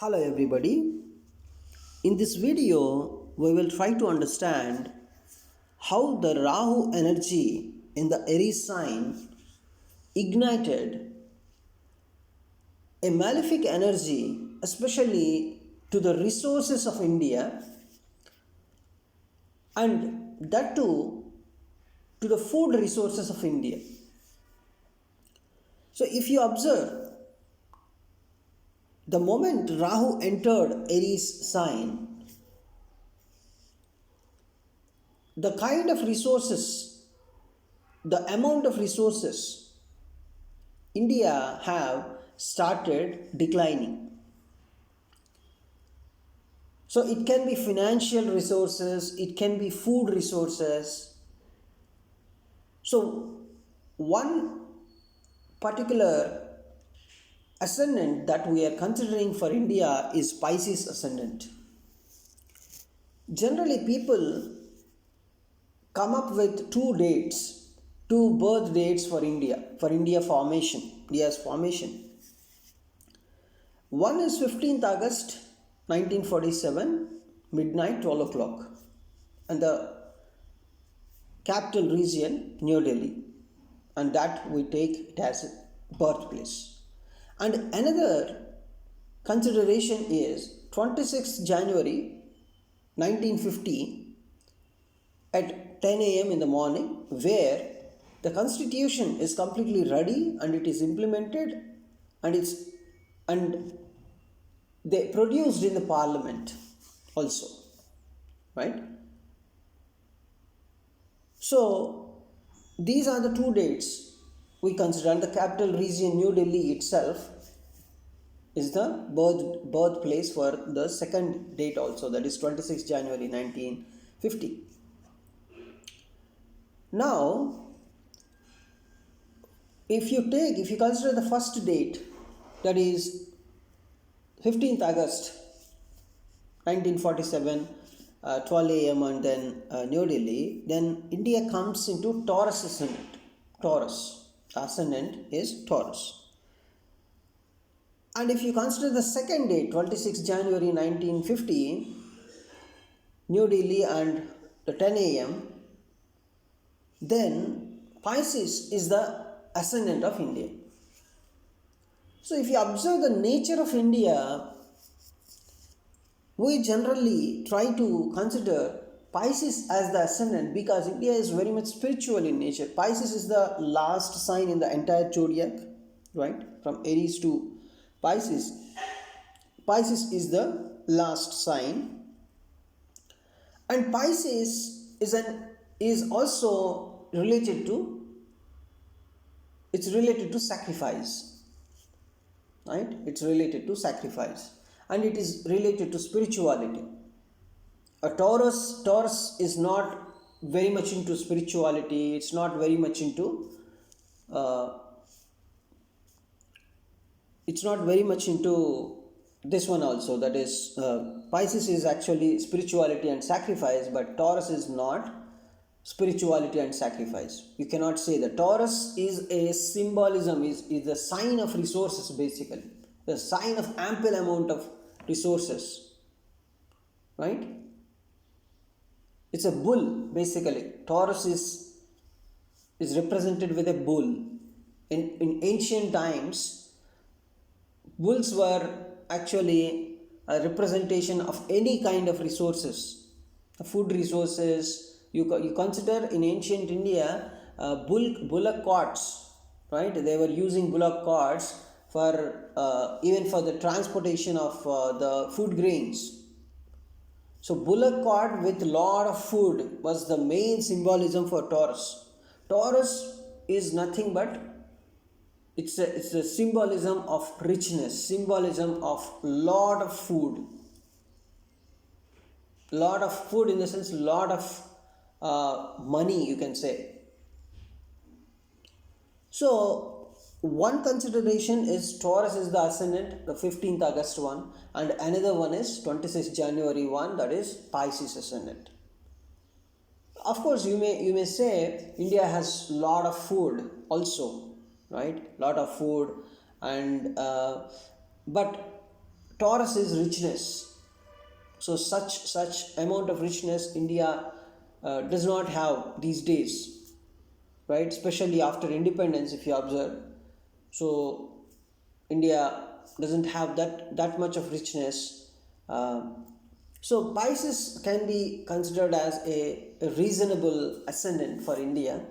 Hello everybody. In this video, we will try to understand how the Rahu energy in the Aries sign ignited a malefic energy, especially to the resources of India, and that too to the food resources of India. So, if you observe, the moment Rahu entered Aries sign, the kind of resources, the amount of resources India have started declining. So it can be financial resources, it can be food resources. So one particular ascendant that we are considering for India is Pisces ascendant. Generally, people come up with two birth dates for India formation, India's formation. One is 15th August 1947, midnight 12 o'clock, and the capital region, New Delhi, and that we take it as birthplace. And another consideration is 26th January 1950 at 10 a.m. in the morning, where the constitution is completely ready and it is implemented, and they produced in the parliament also, right? So these are the two dates we consider, and the capital region New Delhi itself is the birthplace for the second date also, that is 26 January 1950. Now, if you consider the first date, that is 15th August 1947, 12 a.m. and then New Delhi, then India comes into Taurus ascendant. Taurus ascendant is Taurus. And if you consider the second date, 26 January 1950, New Delhi and the 10 a.m., then Pisces is the ascendant of India. So if you observe the nature of India, we generally try to consider Pisces as the ascendant because India is very much spiritual in nature. Pisces is the last sign in the entire zodiac, right? From Aries to Pisces. Pisces is the last sign. And Pisces is also related to sacrifice, right? It's related to sacrifice, and it is related to spirituality. A Taurus is not very much into spirituality. It's not very much into this one also, that is Pisces is actually spirituality and sacrifice, but Taurus is not spirituality and sacrifice. You cannot say that. Taurus is a symbolism, is the sign of resources, basically the sign of ample amount of resources, right? It's a bull, basically. Taurus is represented with a bull. In ancient times, bulls were actually a representation of any kind of resources, food resources. You consider in ancient India, bullock carts, right? They were using bullock carts for even for the transportation of the food grains. So bullock cart with lot of food was the main symbolism for Taurus. Taurus is nothing but it's a symbolism of richness, symbolism of lot of food in the sense lot of money, you can say. So one consideration is Taurus is the ascendant, the 15th August one, and another one is 26th January one, that is Pisces ascendant. Of course, you may say India has lot of food also, right? Lot of food, and but Taurus is richness. So such amount of richness India does not have these days, right? Especially after independence, if you observe. So India doesn't have that much of richness. So Pisces can be considered as a reasonable ascendant for India.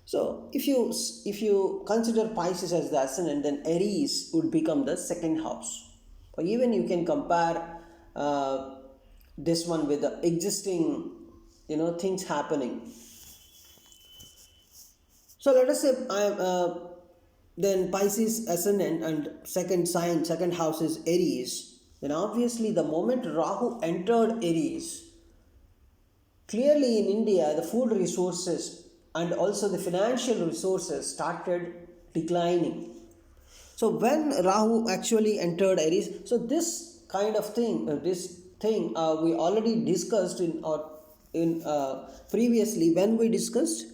So if you consider Pisces as the ascendant, then Aries would become the second house. Or even you can compare this one with the existing things happening. So let us say I am then Pisces ascendant and second sign, second house is Aries. Then obviously the moment Rahu entered Aries, clearly in India the food resources and also the financial resources started declining. So when Rahu actually entered Aries, so this kind of thing, this thing we already discussed in previously when we discussed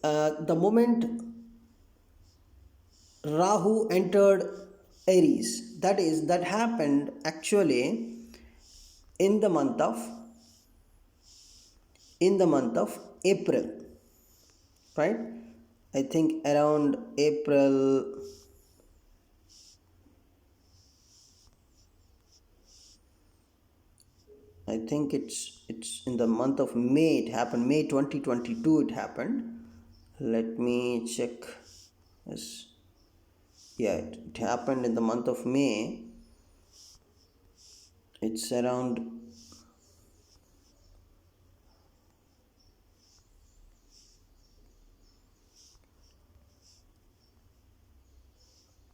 the moment Rahu entered Aries. That happened actually in the month of April, right? I think around April. I think it's in the month of May. It happened May 2022. It happened. Let me check. Yes, yeah, it happened in the month of May. It's around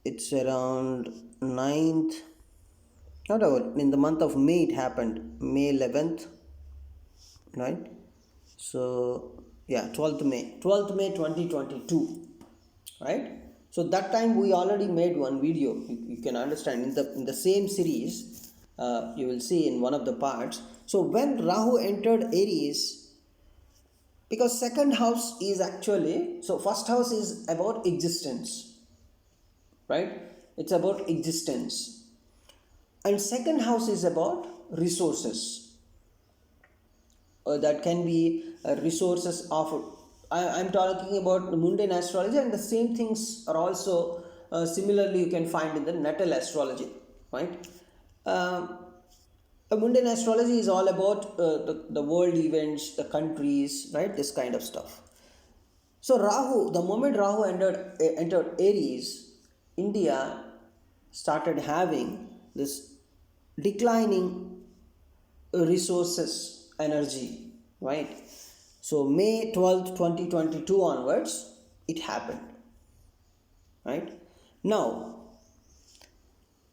it's around 9th, whatever, in the month of May it happened, May 11th, right? So yeah, 12th May 2022, right? So that time we already made one video. You can understand in the same series. You will see in one of the parts. So when Rahu entered Aries, because second house is actually, so first house is about existence, right? It's about existence, and second house is about resources. That can be resources of, I'm talking about the mundane astrology, and the same things are also similarly you can find in the natal astrology, right? Um, Mundane astrology is all about the world events, the countries, right? This kind of stuff. So Rahu, the moment Rahu entered Aries, India started having this declining resources energy, right? So May 12th 2022 onwards it happened, right? Now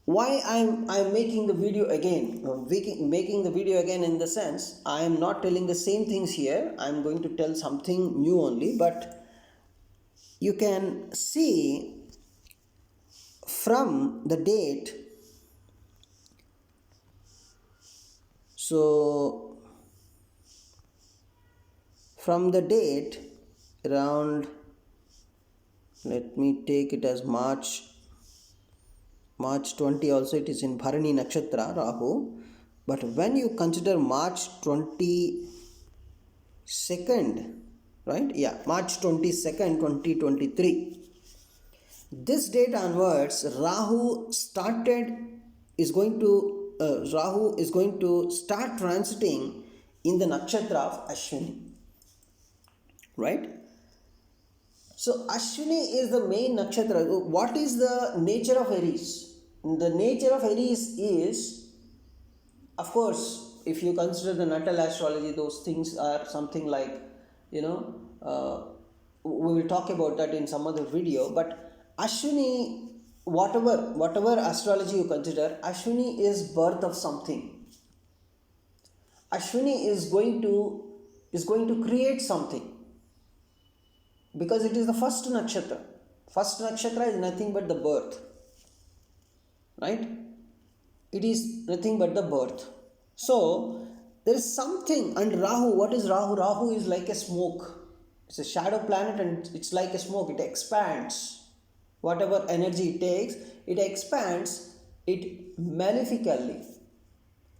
why I'm making the video again, making the video again, in the sense I am not telling the same things here, I'm going to tell something new only, but you can see from the date. So from the date around, let me take it as March 20, also it is in Bharani Nakshatra Rahu, but when you consider March 22nd, right? Yeah, March 22nd 2023, this date onwards Rahu is going to start transiting in the nakshatra of Ashwini, right? So Ashwini is the main nakshatra. What is the nature of Aries? The nature of Aries is, of course, if you consider the natal astrology, those things are something like, you know, we will talk about that in some other video. But Ashwini, whatever astrology you consider, Ashwini is birth of something. Ashwini is going to create something, because it is the first nakshatra. First nakshatra is nothing but the birth, right? It is nothing but the birth. So there is something, and Rahu, what is Rahu? Rahu is like a smoke. It's a shadow planet and it's like a smoke. It expands. Whatever energy it takes, it expands it malefically.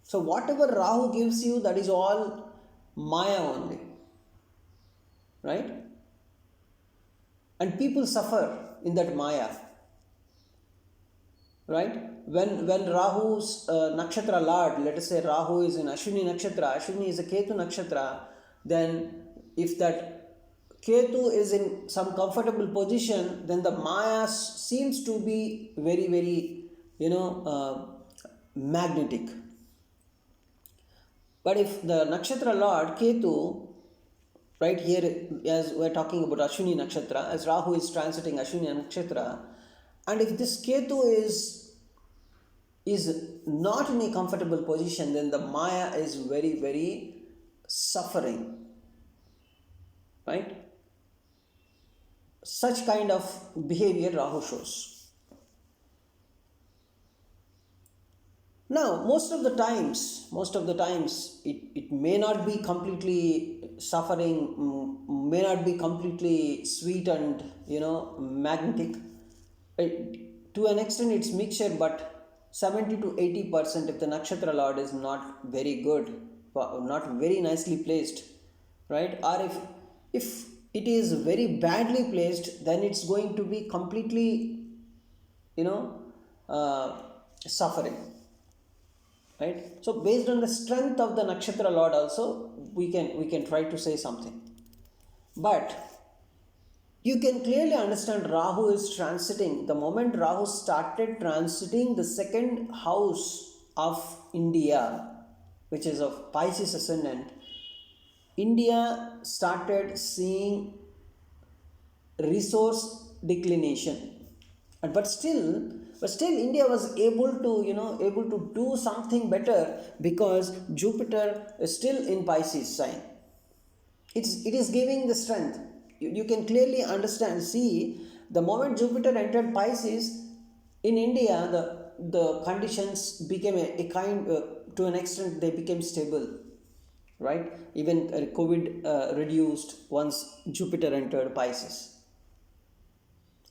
So whatever Rahu gives you, that is all Maya only, right? And people suffer in that Maya, right? When Rahu's nakshatra lord, let us say Rahu is in Ashwini nakshatra, Ashwini is a Ketu nakshatra, then if that Ketu is in some comfortable position, then the Maya seems to be very, very, magnetic. But if the nakshatra lord Ketu, right here, as we're talking about Ashwini nakshatra, as Rahu is transiting Ashwini nakshatra, and if this Ketu is not in a comfortable position, then the Maya is very, very suffering, right? Such kind of behavior Rahu shows. Now, most of the times, it may not be completely suffering, may not be completely sweet and magnetic. To an extent, it's mixture, but 70 to 80% if the nakshatra lord is not very good, not very nicely placed, right? Or if it is very badly placed, then it's going to be completely, suffering. Right? So based on the strength of the nakshatra lord also, we can try to say something. But you can clearly understand Rahu is transiting. The moment Rahu started transiting the second house of India, which is of Pisces ascendant, India started seeing resource declination. But still India was able to do something better because Jupiter is still in Pisces sign. It is giving the strength. You can clearly understand. See, the moment Jupiter entered Pisces in India, the conditions became a kind to an extent they became stable, right? Even COVID reduced once Jupiter entered Pisces,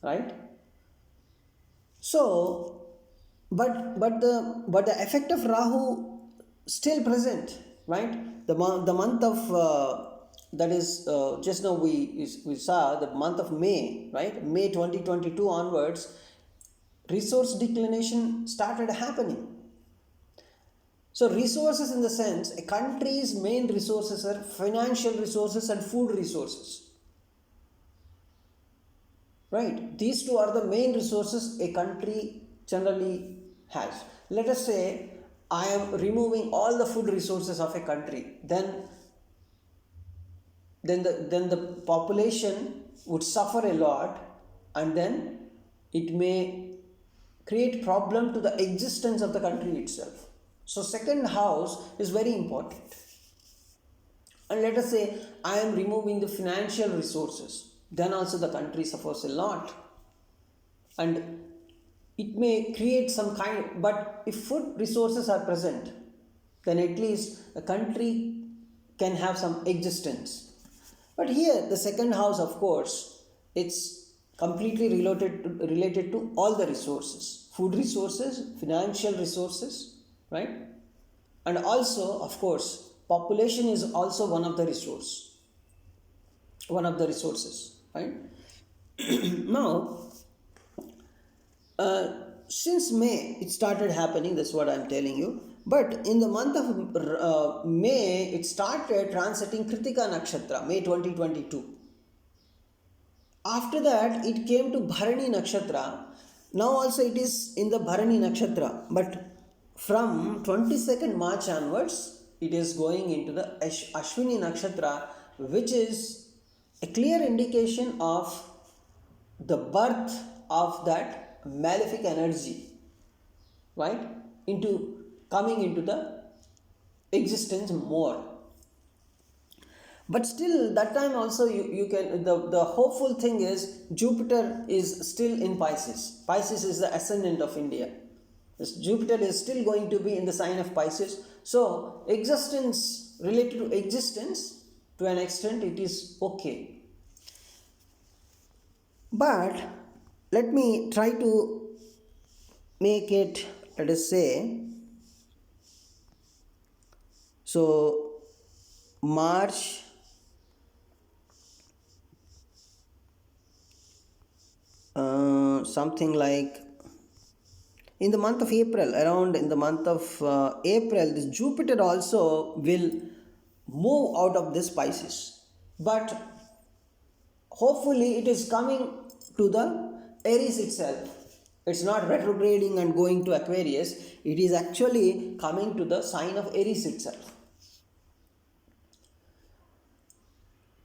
right? So, but the effect of Rahu still present, right? The month of that is just now we saw the month of May, right? May 2022 onwards, resource declination started happening. So resources, in the sense, a country's main resources are financial resources and food resources. Right? These two are the main resources a country generally has. Let us say I am removing all the food resources of a country, then the population would suffer a lot, and then it may create problem to the existence of the country itself. So second house is very important. And let us say I am removing the financial resources, then also the country suffers a lot. And it may create some kind, but if food resources are present, then at least a country can have some existence. But here, the second house, of course, it's completely related to all the resources, food resources, financial resources, right? And also, of course, population is also one of the resources, right? Now, since May it started happening, that's what I'm telling you. But in the month of May, it started transiting Kritika Nakshatra, May 2022. After that, it came to Bharani Nakshatra. Now also it is in the Bharani Nakshatra. But from 22nd March onwards, it is going into the Ashwini Nakshatra, which is a clear indication of the birth of that malefic energy, right? Coming into the existence more. But still, that time also you can, the hopeful thing is Jupiter is still in Pisces. Pisces is the ascendant of India. Jupiter is still going to be in the sign of Pisces. So existence, related to existence, to an extent it is okay. But let me try to make it let us say, so March, something like in the month of April, around in the month of April, this Jupiter also will move out of this Pisces. But hopefully it is coming to the Aries itself. It's not retrograding and going to Aquarius. It is actually coming to the sign of Aries itself.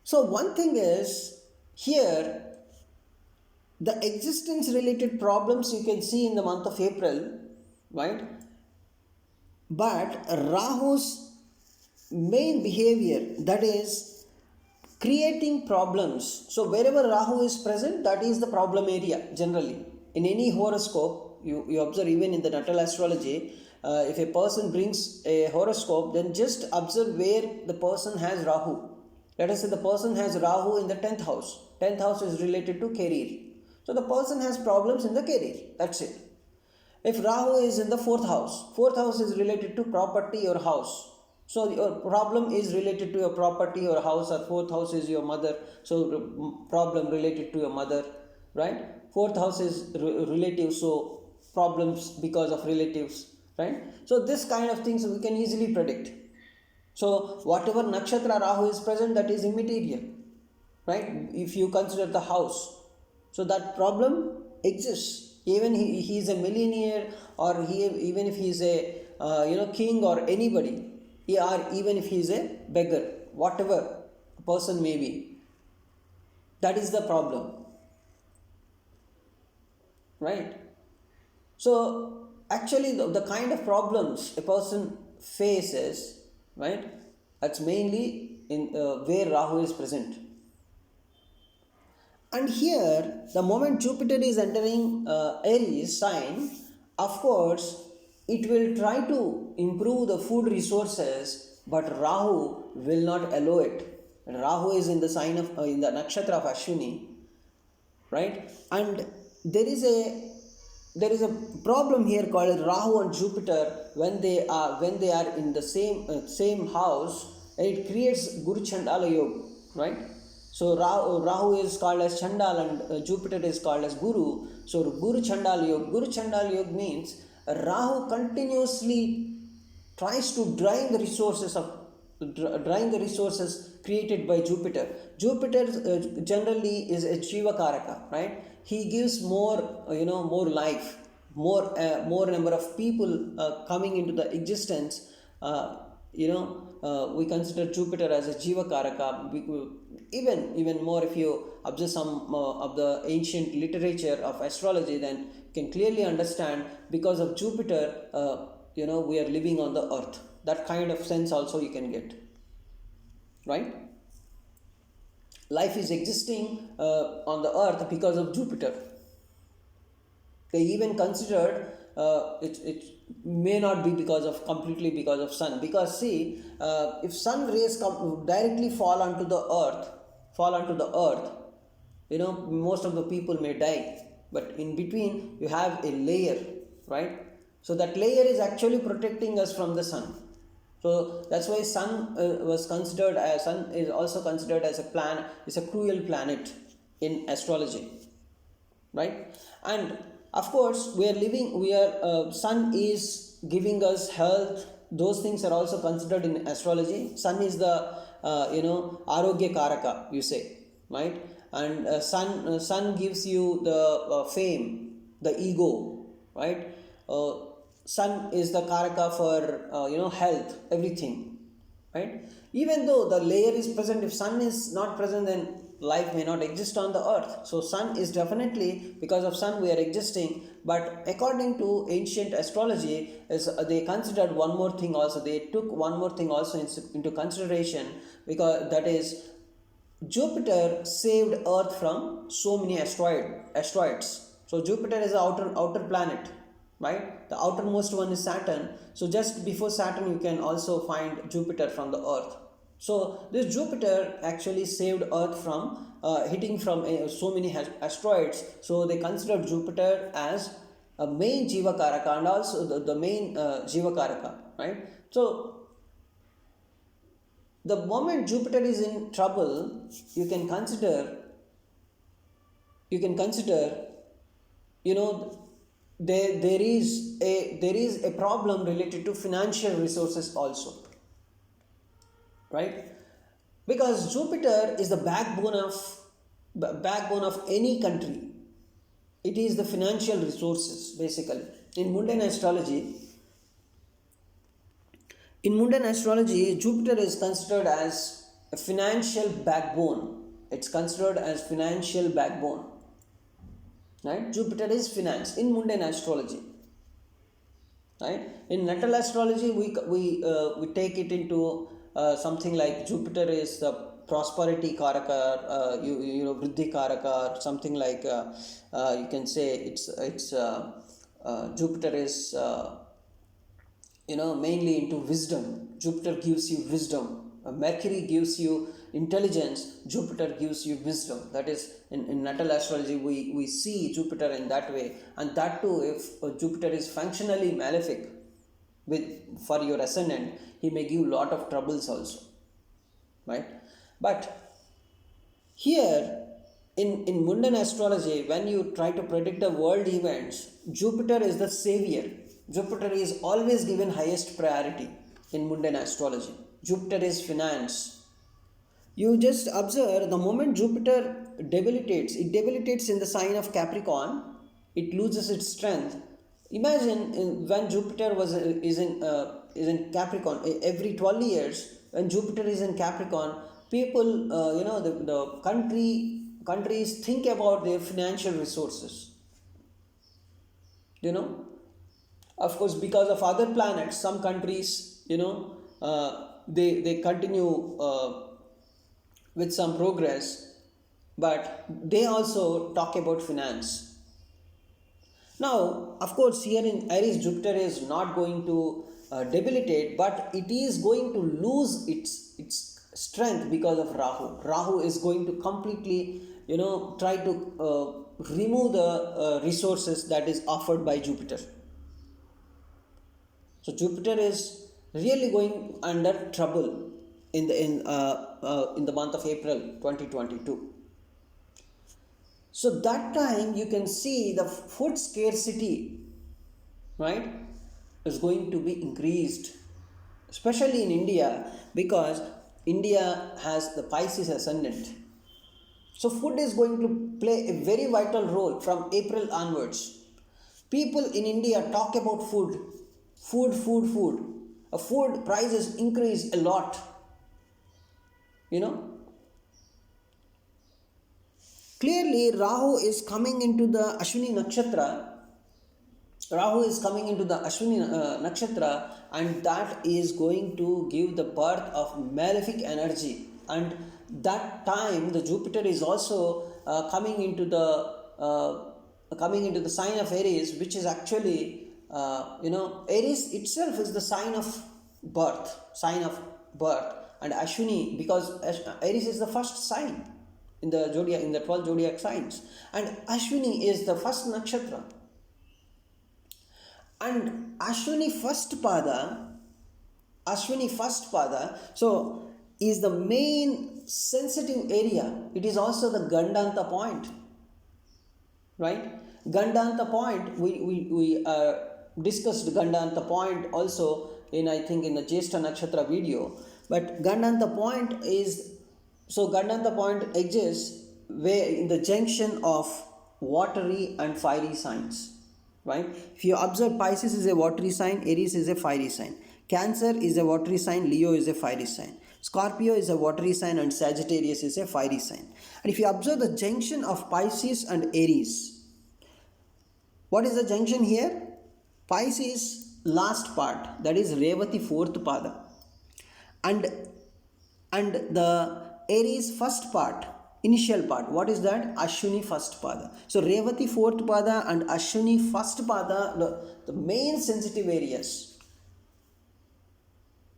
So one thing is here, the existence related problems you can see in the month of April, right? But Rahu's main behavior, that is creating problems. So wherever Rahu is present, that is the problem area generally. In any horoscope, you observe, even in the natal astrology, if a person brings a horoscope, then just observe where the person has Rahu. Let us say the person has Rahu in the 10th house. 10th house is related to career. So the person has problems in the career. That's it. If Rahu is in the 4th house, 4th house is related to property or house. So your problem is related to your property or house, or 4th house is your mother. So problem related to your mother, right? 4th house is relatives, so problems because of relatives, right? So this kind of things we can easily predict. So whatever nakshatra Rahu is present, that is immaterial, right? If you consider the house, so that problem exists. Even he is a millionaire, or even if he is a king or anybody, or even if he is a beggar, whatever a person may be, that is the problem, right? So actually the kind of problems a person faces, right, that's mainly in where Rahu is present. And here, the moment Jupiter is entering Aries sign, of course, it will try to improve the food resources, but Rahu will not allow it. And Rahu is in the sign of in the nakshatra of Ashwini, right? And there is a problem here called Rahu and Jupiter when they are in the same house, and it creates Guru Chandala Yoga, right? So Rahu is called as Chandal, and Jupiter is called as Guru. So Guru Chandal Yoga. Guru Chandal Yoga means Rahu continuously tries to drain the resources created by Jupiter. Jupiter generally is a Jiva Karaka, right? He gives more more life, more number of people coming into the existence. We consider Jupiter as a Jiva Karaka. Even more, if you observe some of the ancient literature of astrology, then you can clearly understand, because of Jupiter, we are living on the earth. That kind of sense also you can get, right? Life is existing on the earth because of Jupiter. They even considered it may not be completely because of sun, because see, if sun rays directly fall onto the earth, most of the people may die, but in between you have a layer, right? So that layer is actually protecting us from the sun. So that's why sun is also considered as a cruel planet in astrology, right? And of course sun is giving us health. Those things are also considered in astrology. Sun is the arogya karaka, you say, right? And sun gives you the fame, the ego, right? Sun is the karaka for health, everything, right? Even though the layer is present, if sun is not present, then life may not exist on the earth. So sun is definitely, because of sun we are existing. But according to ancient astrology, they considered one more thing also. They took one more thing also into consideration, because that is, Jupiter saved Earth from so many asteroids. So Jupiter is the outer planet, right? The outermost one is Saturn. So just before Saturn, you can also find Jupiter from the Earth. So this Jupiter actually saved Earth from hitting from so many asteroids. So they considered Jupiter as a main Jiva Karaka and also the main Jiva Karaka, right? So the moment Jupiter is in trouble, you can consider, you can consider, you know, there is a problem related to financial resources also, right? Because Jupiter is the backbone of any country. It is the financial resources basically. In mundane astrology, Jupiter is considered as a financial backbone. It's considered as financial backbone, right? Jupiter is finance in mundane astrology, right? In natal astrology, we take it into something like Jupiter is the prosperity karaka, you know, vriddhi karaka, or something like you can say it's Jupiter is mainly into wisdom. Jupiter gives you wisdom. Mercury gives you intelligence. Jupiter gives you wisdom. That is, in natal astrology we see Jupiter in that way. And that too, if Jupiter is functionally malefic with for your ascendant, he may give lot of troubles also, right? But here in mundane astrology, when you try to predict the world events, Jupiter is the savior. Jupiter is always given highest priority in mundane astrology. Jupiter is finance. You just observe, the moment Jupiter debilitates, it debilitates in the sign of Capricorn, it loses its strength. Imagine when Jupiter is in Capricorn, every 12 years, when Jupiter is in Capricorn, people, the countries think about their financial resources. You know, of course, because of other planets, some countries, they continue with some progress, but they also talk about finance. Now, of course, here in Aries, Jupiter is not going to debilitate, but it is going to lose its strength because of Rahu. Rahu is going to completely, try to remove the resources that is offered by Jupiter. So Jupiter is really going under trouble in the month of April 2022. So that time you can see the food scarcity, right, is going to be increased, especially in India, because India has the Pisces ascendant. So food is going to play a very vital role from April onwards. People in India talk about food. Food. Food prices increase a lot. Clearly, Rahu is coming into the Ashwini Nakshatra. Nakshatra, and that is going to give the birth of malefic energy. And that time, the Jupiter is also coming into the sign of Aries, which is actually, Aries itself is the sign of birth, and Ashwini, because Aries is the first sign in the zodiac, in the 12 zodiac signs, and Ashwini is the first nakshatra. And Ashwini first pada, so is the main sensitive area. It is also the Gandanta point, right? Gandanta point, we discussed Gandanta point also in, I think, in the Jyeshtha Nakshatra video. But Gandanta point exists where in the junction of watery and fiery signs. Right? If you observe, Pisces is a watery sign, Aries is a fiery sign. Cancer is a watery sign, Leo is a fiery sign. Scorpio is a watery sign, and Sagittarius is a fiery sign. And if you observe the junction of Pisces and Aries, what is the junction here? Pisces last part, that is Revati fourth pada, and the Aries first part, initial part, what is that? Ashwini first pada. So Revati fourth pada and Ashwini first pada, the main sensitive areas,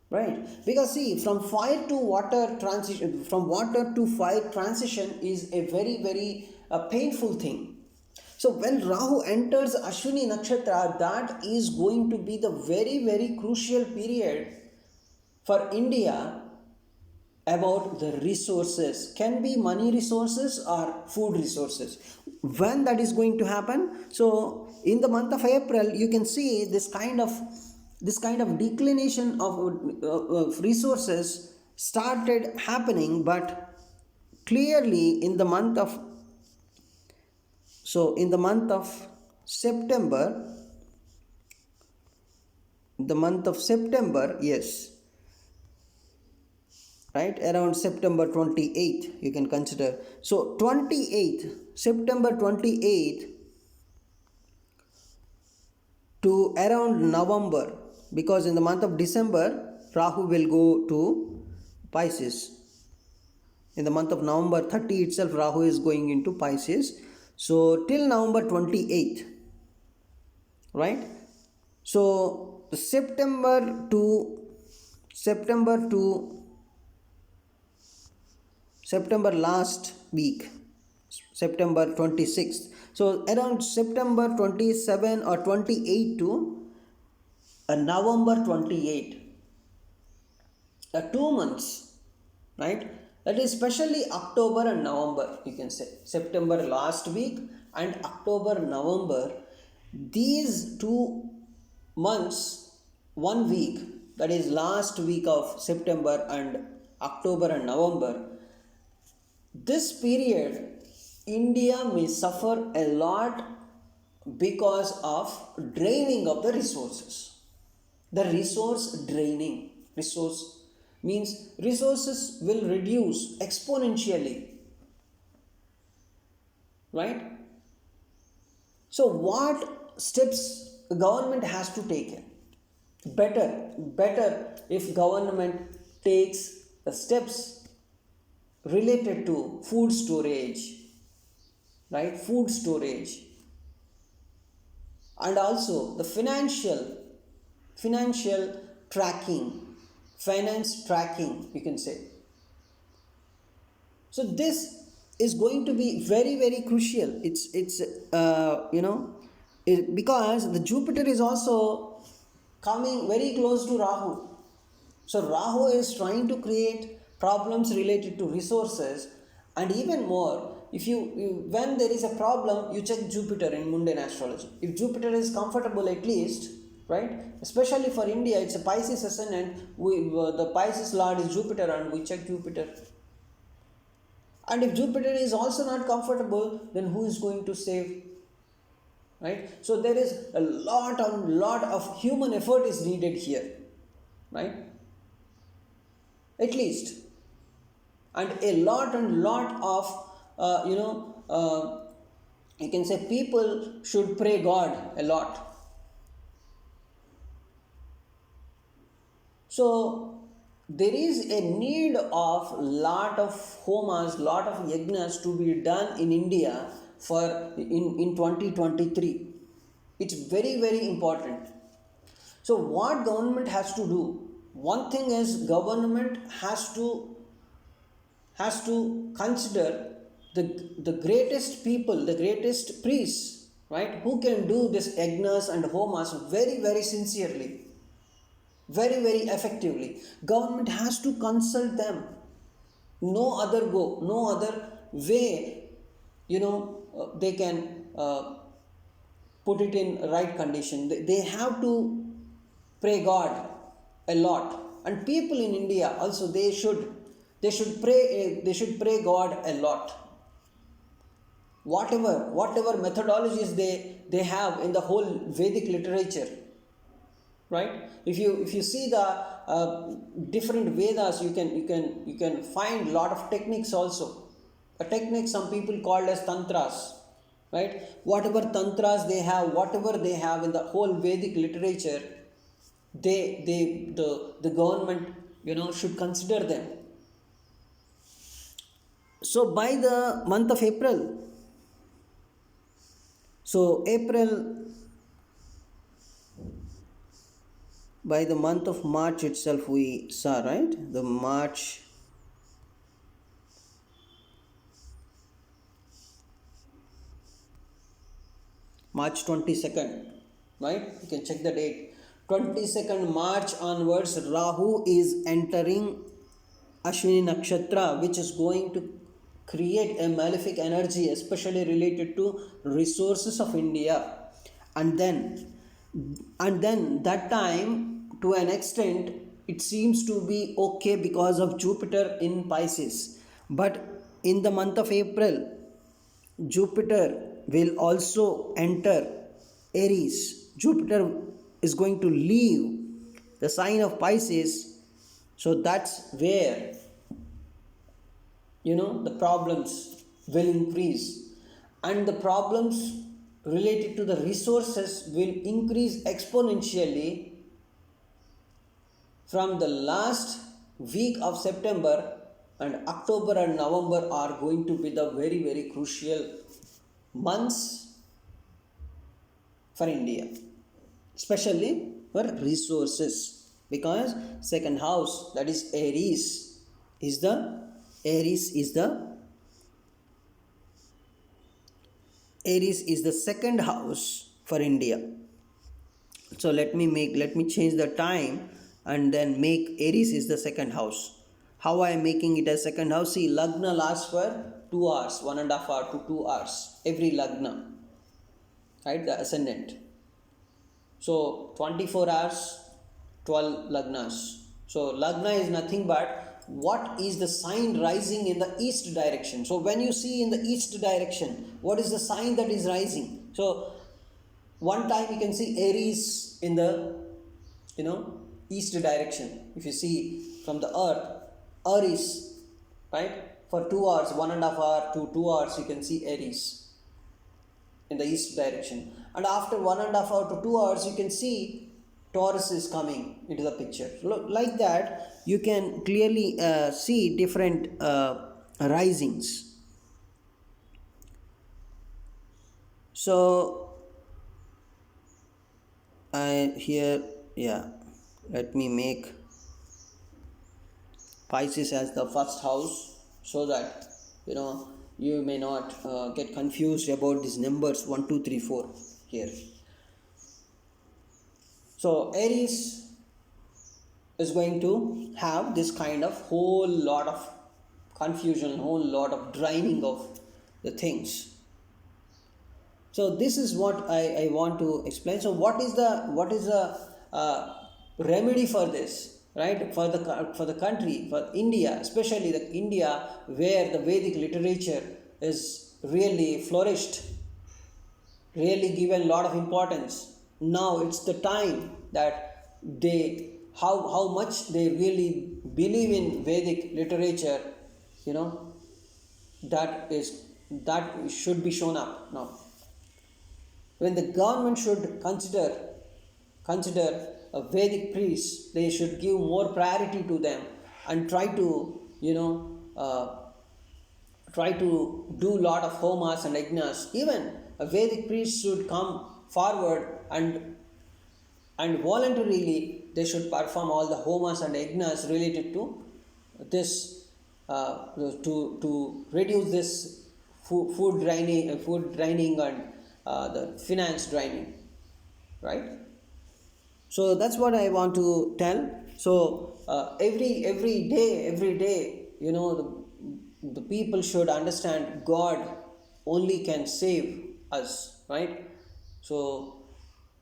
right? Because see, from fire to water transition, from water to fire transition is a very, very painful thing. So when Rahu enters Ashwini Nakshatra, that is going to be the very very crucial period for India about the resources, can be money resources or food resources. When that is going to happen? So in the month of April you can see this kind of declination of resources started happening. But clearly in the month of September, yes, right, around September 28th you can consider. So 28th, September 28th to around November, because in the month of December Rahu will go to Pisces. In the month of November 30 itself Rahu is going into Pisces. So till November 28th, right? So September to September to September last week, September 26th. So around September 27 or 28 to November 28, 2 months, right? That is especially October and November, you can say. September last week and October, November, these 2 months, 1 week, that is last week of September and October and November, this period, India may suffer a lot because of draining of the resources. The resource draining. Resource means resources will reduce exponentially. Right? So what steps the government has to take? Better if government takes the steps related to food storage, right? Food storage, and also the financial tracking, finance tracking, you can say. So this is going to be very very crucial. It's because the Jupiter is also coming very close to Rahu. So Rahu is trying to create problems related to resources. And even more, if when there is a problem, you check Jupiter in mundane astrology. If Jupiter is comfortable, at least, right? Especially for India, it's a Pisces ascendant. The Pisces lord is Jupiter, and we check Jupiter. And if Jupiter is also not comfortable, then who is going to save? Right? So there is a lot of human effort is needed here, right? At least, and a lot of you can say people should pray God a lot. So there is a need of lot of homas, lot of yajnas to be done in India for in 2023. It's very very important. So what government has to do? One thing is government has to consider the greatest people, the greatest priests, right, who can do this yagnas and homas very very sincerely, very very effectively. Government has to consult them. No other way, they can put it in right condition. They have to pray God a lot. And people in India also, they should pray God a lot. Whatever methodologies they have in the whole Vedic literature, right? If you see the different Vedas, you can find lot of techniques also. A technique some people called as tantras, right? Whatever tantras they have, whatever they have in the whole Vedic literature, the government should consider them. So by the month of April, so April, by the month of March itself we saw, right, the March, March 22nd, right? You can check the date. 22nd March onwards, Rahu is entering Ashwini Nakshatra, which is going to create a malefic energy, especially related to resources of India. And then, that time, to an extent, it seems to be okay because of Jupiter in Pisces. But in the month of April, Jupiter will also enter Aries. Jupiter is going to leave the sign of Pisces. So that's where, the problems will increase, and the problems related to the resources will increase exponentially from the last week of September. And October and November are going to be the very, very crucial months for India, especially for resources, because second house, that is Aries, is the Aries is the second house for India. So let me change the time and then make Aries is the second house. How I am making it as second house? See, Lagna lasts for 2 hours, 1.5 hour to 2 hours every Lagna, right? The ascendant. So 24 hours, 12 Lagnas. So Lagna is nothing but what is the sign rising in the east direction. So when you see in the east direction, what is the sign that is rising? So one time you can see Aries in the east direction. If you see from the earth, Aries, right? For 2 hours, 1.5 hour to 2 hours, you can see Aries in the east direction. And after 1.5 hour to 2 hours, you can see Taurus is coming into the picture. Like that, you can clearly see different risings. So let me make Pisces as the first house, so that you may not get confused about these numbers 1 2 3 4 here. So Aries is going to have this kind of whole lot of confusion, whole lot of draining of the things. So this is what I want to explain. So what is the remedy for this, right? For the country, for India, especially the India where the Vedic literature is really flourished, really given a lot of importance. Now it's the time that they how much they really believe in Vedic literature, that should be shown up now. When the government should consider a Vedic priest, they should give more priority to them and try to do lot of homas and yajnas. Even a Vedic priest should come forward and voluntarily they should perform all the homas and yajnas related to this, to reduce this food draining and the finance draining, right? So that's what I want to tell. So every day, the people should understand God only can save us, right? So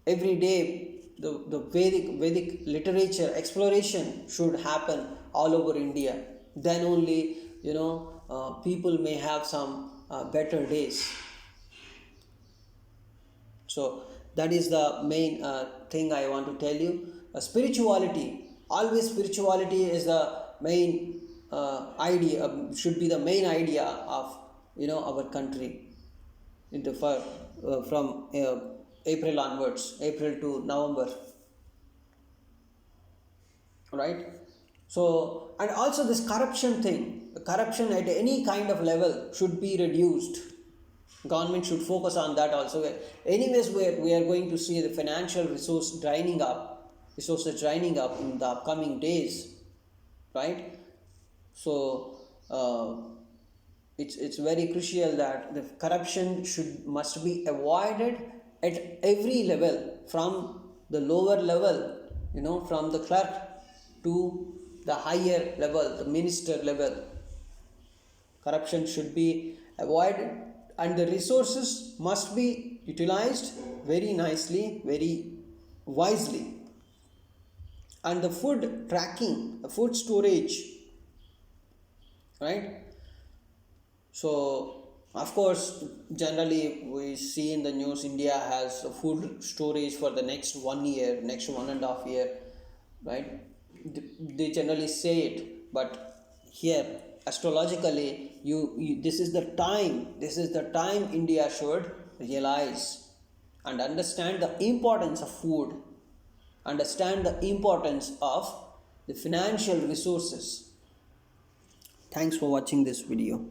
every day the Vedic literature exploration should happen all over India. Then only people may have some better days. So that is the main thing I want to tell you. Spirituality is the main idea, should be the main idea of our country from April onwards, April to November, right? So, and also this corruption thing, corruption at any kind of level should be reduced. Government should focus on that also. Anyways, we are going to see the financial resources draining up in the upcoming days, right? So it's very crucial that the corruption must be avoided at every level, from the lower level, from the clerk to the higher level, the minister level. Corruption should be avoided, and the resources must be utilized very nicely, very wisely. And the food tracking, the food storage, right? So, of course, generally we see in the news India has a food storage for the next 1 year, next 1.5 year, right? They generally say it, but here astrologically, this is the time India should realize and understand the importance of food, understand the importance of the financial resources. Thanks for watching this video.